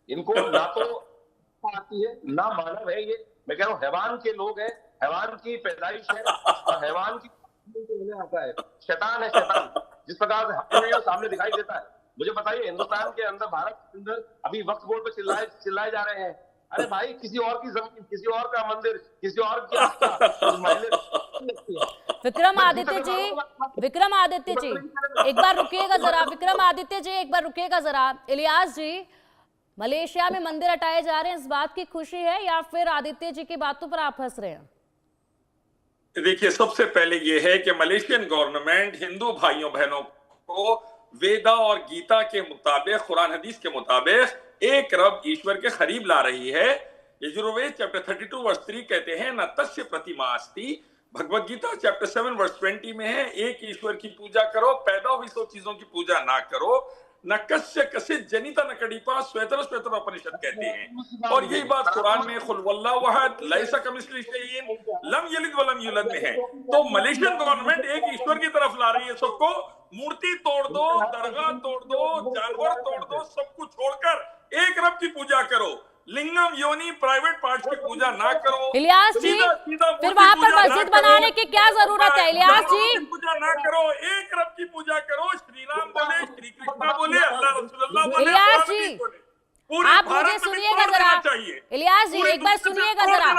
इनको ना तो आती है ना मानव है ये। मैं कह रहा हूँ हैवान के लोग हैं, हैवान की पैदाइश है और हैवान की आता है। शैतान है शैतान, जिस प्रकार से हमें सामने दिखाई देता है। मुझे बताइए, हिंदुस्तान के अंदर, भारत के अंदर अभी वक्फ बोर्ड पे चिल्लाए जा रहे हैं। अरे भाई, किसी और की जमीन, किसी और का मंदिर, किसी और की आस्था, उस मायने विक्रमादित्य जी, विक्रमादित्य जी एक बार रुकिएगा जरा, विक्रमादित्य जी एक बार रुकिएगा जरा। इलियास जी, मलेशिया में मंदिर हटाए जा रहे हैं, इस बात की खुशी है या फिर आदित्य जी की बातों पर आप हंस रहे हैं? देखिए, सबसे पहले यह है कि मलेशियन गवर्नमेंट हिंदू भाइयों बहनों को वेदा और गीता के मुताबिक, कुरान हदीस के मुताबिक एक रब ईश्वर के करीब ला रही है। यजुर्वेद चैप्टर 32 वर्स 3 कहते हैं, न तस्य प्रतिमा अस्ति। भगवत गीता चैप्टर 7 वर्स 20 में है, एक ईश्वर की पूजा करो, पैदा हुई सब चीजों की पूजा ना करो। न कस्य कसित जनिता न कड़ीपा, श्वेतर श्वेतर उपनिषद कहते हैं। और यही बात कुरान में कुल वल्लाहु अहद लैसा कमिस्लिही शैइन लम यलिद वलम यूलद में है। तो मलेशियन गवर्नमेंट एक ईश्वर की तरफ ला रही है सबको। मूर्ति तोड़ दो, दरगाह तोड़ दो, जानवर तोड़ दो, सब कुछ छोड़कर एक रब की पूजा करो। लिंगम योनि प्राइवेट पार्ट्स की पूजा ना करो। इलियास जी, फिर वहां पर मस्जिद बनाने की क्या जरूरत है? इलियास जी, पूजा ना करो, एक रब की पूजा करो। श्री राम बोले, श्री कृष्णा बोले, अल्लाह रसूलुल्लाह बोले, इलियास जी आप मुझे सुनिएगा जरा। इलियास जी एक बार सुनिएगा जरा।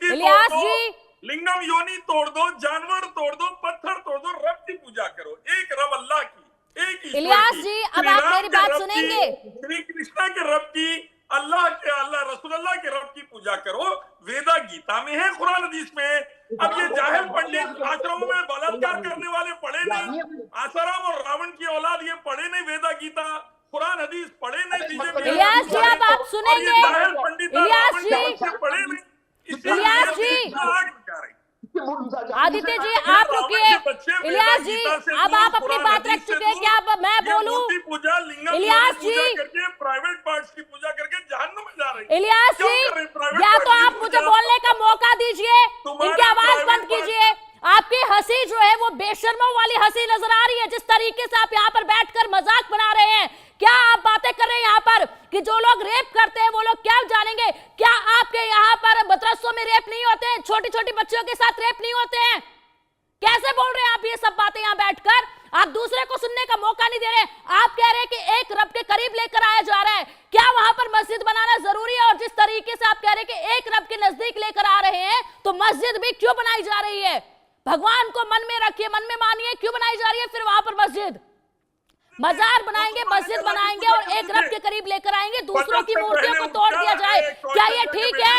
इलियास जी, लिंगम योनि तोड़ दो, जानवर तोड़ दो, पत्थर तोड़ दो, रब की पूजा करो, एक रब अल्लाह की, एक इलियास जी अब आप मेरी बात सुनेंगे? श्री कृष्णा के रब की, अल्लाह के, अल्लाह रसूलुल्लाह के रब की पूजा करो। वेदा गीता में है, कुरान हदीस में है। अब ये जाहिल पंडित आश्रमों में बलात्कार करने वाले पढ़े नहीं, आसाराम और रावण की औलाद ये पढ़े नहीं, वेदा गीता कुरान हदीस पढ़े नहीं, बीजेपी। इलियास जी अब आप सुनेंगे? इलियास जी पढ़े नहीं, इलियास जी, आदित्य जी आप रुकिए। इलियास जी अब आप अपनी बात रख चुके हैं, क्या अब मैं बोलूं? इलियास जी, प्राइवेट पार्ट्स की पूजा करके जहन्नुम में जा रही है। इलियास जी या तो आप मुझे बोलने का मौका दीजिए, इनकी आवाज बंद कीजिए। आपकी हंसी जो है वो बेशर्मों वाली हंसी नजर आ रही है। जिस तरीके से आप यहाँ पर बैठकर मजाक बना रहे हैं, क्या आप बातें कर रहे हैं यहाँ पर कि जो लोग रेप करते हैं वो लोग क्या जानेंगे? क्या आपके यहाँ पर मदरसों में रेप नहीं होते हैं? छोटी छोटी बच्चियों के साथ रेप नहीं होते हैं? कैसे बोल रहे हैं आप ये सब बातें यहाँ बैठकर? आप दूसरे को सुनने का मौका नहीं दे रहे। आप कह रहे हैं कि एक रब के करीब लेकर आया जा रहा है। क्या वहां पर मस्जिद बनाना जरूरी है? और जिस तरीके से आप कह रहे हैं कि एक रब के नजदीक लेकर आ रहे हैं, तो मस्जिद भी क्यों बनाई जा रही है? भगवान को मन में रखिए, मन में मानिए, क्यों बनाई जा रही है फिर वहां पर मस्जिद? मजार बनाएंगे, मस्जिद बनाएंगे और एक रब के करीब लेकर आएंगे, दूसरों की मूर्तियों को तोड़ दिया जाए। क्या ये ठीक है?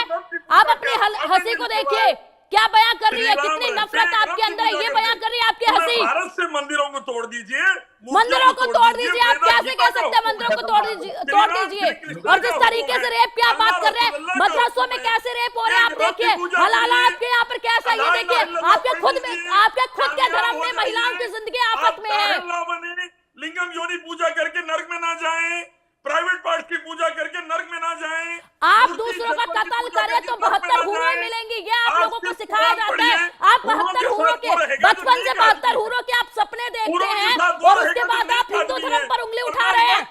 आप अपनी हंसी को देखिए, क्या बयां कर रही है, कितनी नफरत आपके अंदर है, ये बयां कर रही है आपकी हंसी। भारत से मंदिरों को तोड़ दीजिए, मंदिरों को तोड़ दीजिए। आप कैसे कह सकते हैं मंदिरों को तोड़ दीजिए? और जिस तरीके से रेप की आप बात कर रहे हैं, मदरसों में कैसे रेप हो रहे हैं आप देखिए, हलाला आपके यहाँ पर कैसा, ये देखिए आपके खुद के धर्म में महिलाओं की जिंदगी आफत में है। लिंगम योनि पूजा करके नर्क में ना जाएं, प्राइवेट पार्ट की पूजा करके नर्क में ना जाएं। आप दूसरों का कत्ल करें तो 72 हूरें मिलेंगी, ये आप लोगों को सिखाया जाता है। आप 72 हूरों के, बचपन से 72 हूरों के आप सपने देखते हैं और उसके बाद आप हिंदू धर्म पर उंगली उठा रहे हैं।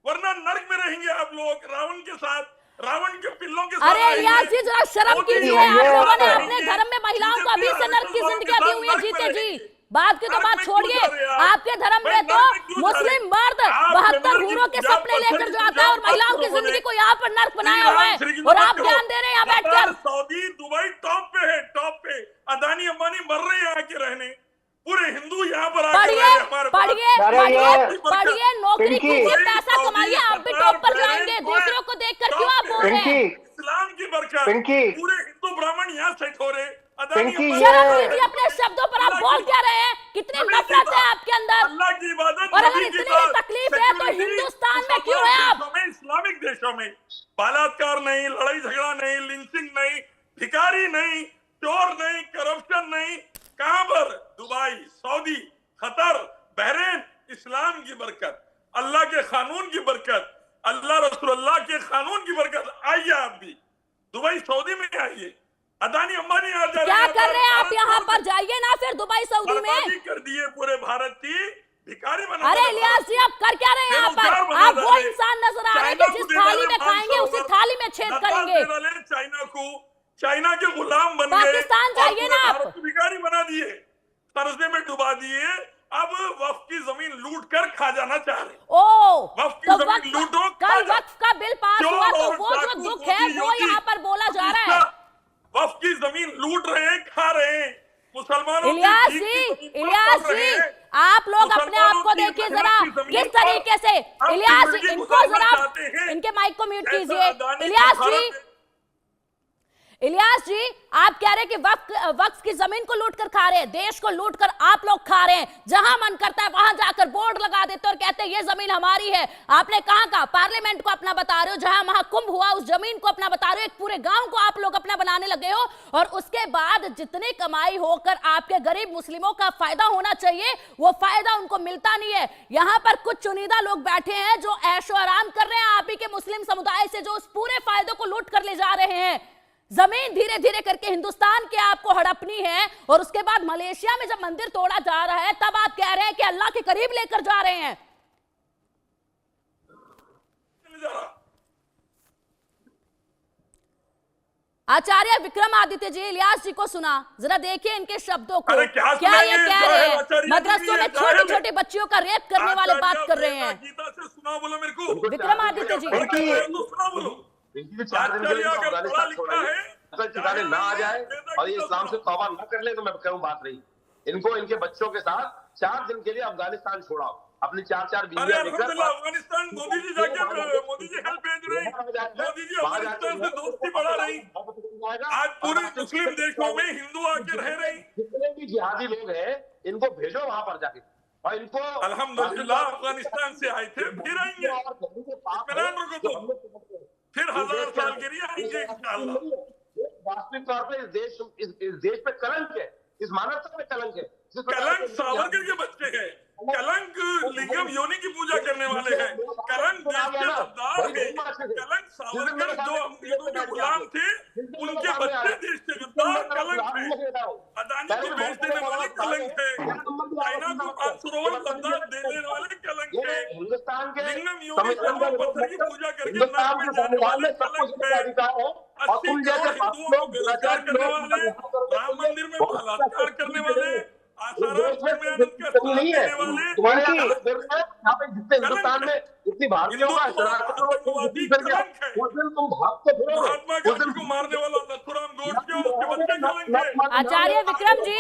वरना नर्क में रहेंगे आप लोग, रावण के साथ, रावण के पिल्लों के साथ। अरे इलियास जी जरा शर्म कीजिए, आप लोगों ने अपने धर्म में महिलाओं को अभी से नर्क की जिंदगी दी हुई है। जीते जी बात की तो बात छोड़िए, आपके धर्म में तो मुस्लिम मर्द 72 हूरों के सपने लेकर जो आता है और महिलाओं की जिंदगी को यहाँ पर नर्क बनाया हुआ है, और आप ध्यान दे रहे हैं यहाँ बैठकर। सऊदी दुबई टॉप पे है, टॉप पे। अदानी अंबानी मर रहे हैं आके रहने, पूरे हिंदू यहाँ पर पढ़िए, नौकरी कीजिए, पैसा कमाइए, आप भी टॉप पर जाएंगे। दूसरों को देखकर क्यों आप बोल रहे हैं? इस्लाम की बरकत, पूरे हिंदू ब्राह्मण यहाँ सेट हो रहे। शर्म कीजिए अपने शब्दों पर, आप बोल क्या रहे हैं? कितनी नफरत है आपके अंदर, अल्लाह की इबादत, और अगर इतनी तकलीफ है तो हिंदुस्तान में क्यों है आप? इस्लामिक देशों में बलात्कार नहीं, लड़ाई झगड़ा नहीं, लिंचिंग नहीं, भिखारी नहीं, चोर नहीं, करप्शन नहीं, कहां पर? Dubai, Saudi, Qatar, Bahrain. इस्लाम की बरकत, अल्लाह के कानून की बरकत, अल्लाह रसूलुल्लाह के कानून की बरकत। आइए आप भी दुबई सऊदी में आइए, अदानी अंबानी आ जा रहे हैं। क्या कर रहे हैं आप यहाँ पर? जाइए ना फिर दुबई सऊदी में। कर दिए पूरे भारत की भिखारी बना। अरे इलियास जी आप कर क्या रहे हैं यहाँ पर? आप वो इंसान नजर आ रहे हैं कि जिस में छेद करेंगे। चाइना को, चाइना के गुलाम बन गए, पाकिस्तान चाहिए ना आप, भिखारी बना दिए, कर्जे में डुबा दिए, अब वक्फ की जमीन लूट कर खा जाना चाह रहे। वक्फ की जमीन लूटो, कल वक्फ का बिल पास हुआ तो वो जो दुख है वो यहाँ पर बोला जा रहा है। वक्फ की जमीन लूट रहे हैं, खा रहे हैं मुसलमानों। इलियास जी, आप लोग अपने आप को देखिए जरा किस तरीके से। इलियास जी, इनको जरा इनके माइक को म्यूट कीजिए। इलियास जी, आप कह रहे हैं कि वक्फ की जमीन को लूट कर खा रहे हैं, देश को लूट कर आप लोग खा रहे हैं। जहां मन करता है वहां जाकर बोर्ड लगा देते और कहते हैं ये जमीन हमारी है। आपने कहा पार्लियामेंट को अपना बता रहे हो, जहां महाकुंभ हुआ उस जमीन को अपना बता रहे हो, एक पूरे गांव को आप लोग अपना बनाने लगे हो। और उसके बाद जितनी कमाई होकर आपके गरीब मुस्लिमों का फायदा होना चाहिए वो फायदा उनको मिलता नहीं है। यहां पर कुछ चुनिंदा लोग बैठे हैं जो ऐशो आराम कर रहे हैं आप ही के मुस्लिम समुदाय से, जो उस पूरे फायदे को लूट कर ले जा रहे हैं। जमीन धीरे धीरे करके हिंदुस्तान के आपको हड़पनी है और उसके बाद मलेशिया में जब मंदिर तोड़ा जा रहा है तब आप कह रहे हैं कि अल्लाह के करीब लेकर जा रहे हैं। आचार्य विक्रमादित्य जी, इलियास जी को सुना, जरा देखिए इनके शब्दों को। क्या ये कह रहे हैं? मदरसों में छोटी छोटी बच्चियों का रेप करने वाले बात कर रहे हैं। सुना बोलो मेरे को विक्रमादित्य जी, सुना बोलो। इनकी 4 दिन के लिए अफगानिस्तान छोड़ा है, अगर ठिकाने ना आ जाए और ये इस्लाम से तौबा ना कर ले तो मैं कहूँ बात रही। इनको इनके बच्चों के साथ 4 दिन के लिए अफगानिस्तान छोड़ाओ, अपनी 4 बीवियां लेकर। अफगानिस्तान मोदी जी जाके मोदी जी हेल्प भेज रहे हैं, मोदी जी अफगानिस्तान से दोस्ती बढ़ा रही। आज पूरे मुस्लिम देशों में हिंदू आके रह रही। जितने भी जिहादी लोग हैं इनको भेजो वहां पर जाके, और इनको अल्हम्दुलिल्लाह अफगानिस्तान से आए थे, फिर आएंगे, फिर 1000 साल के लिए आएंगे इंशाअल्लाह। वास्तविक तौर पर इस देश पे कलंक है, इस मानवता पे कलंक है। कलंक सावरकर के बच्चे हैं, कलंक लिंगम योनि की पूजा करने वाले हैं, कलंक देश के गद्दार हैं, कलंक सावरकर जो अंग्रेजों के गुलाम थे उनके बच्चे देश के गद्दार कलंक है। अदानी को बेच देने वाले कलंक है, चाइना को 500 गद्दार देने वाले कलंक है, हिंदुस्तान के लिंगम योनि पत्थर की पूजा करके नाक में जाने वाले कलंक है। 80 करोड़ हिंदुओं को बेरोजगार करने वाले, राम मंदिर में बलात्कार करने वाले, नहीं है तुम्हारे यहाँ पे जितने हिंदुस्तान में जितनी भारतीयों का तुम भागते फिरो, उस दिन को मारने वाला नथुराम गोडसे और उसके बच्चे कलंक। आचार्य विक्रम जी,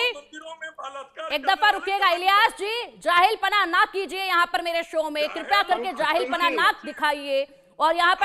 एक दफा रुकिएगा। इलियास जी, जाहिलपना ना कीजिए यहाँ पर मेरे शो में, कृपया करके जाहिलपना ना दिखाइए। और यहाँ पर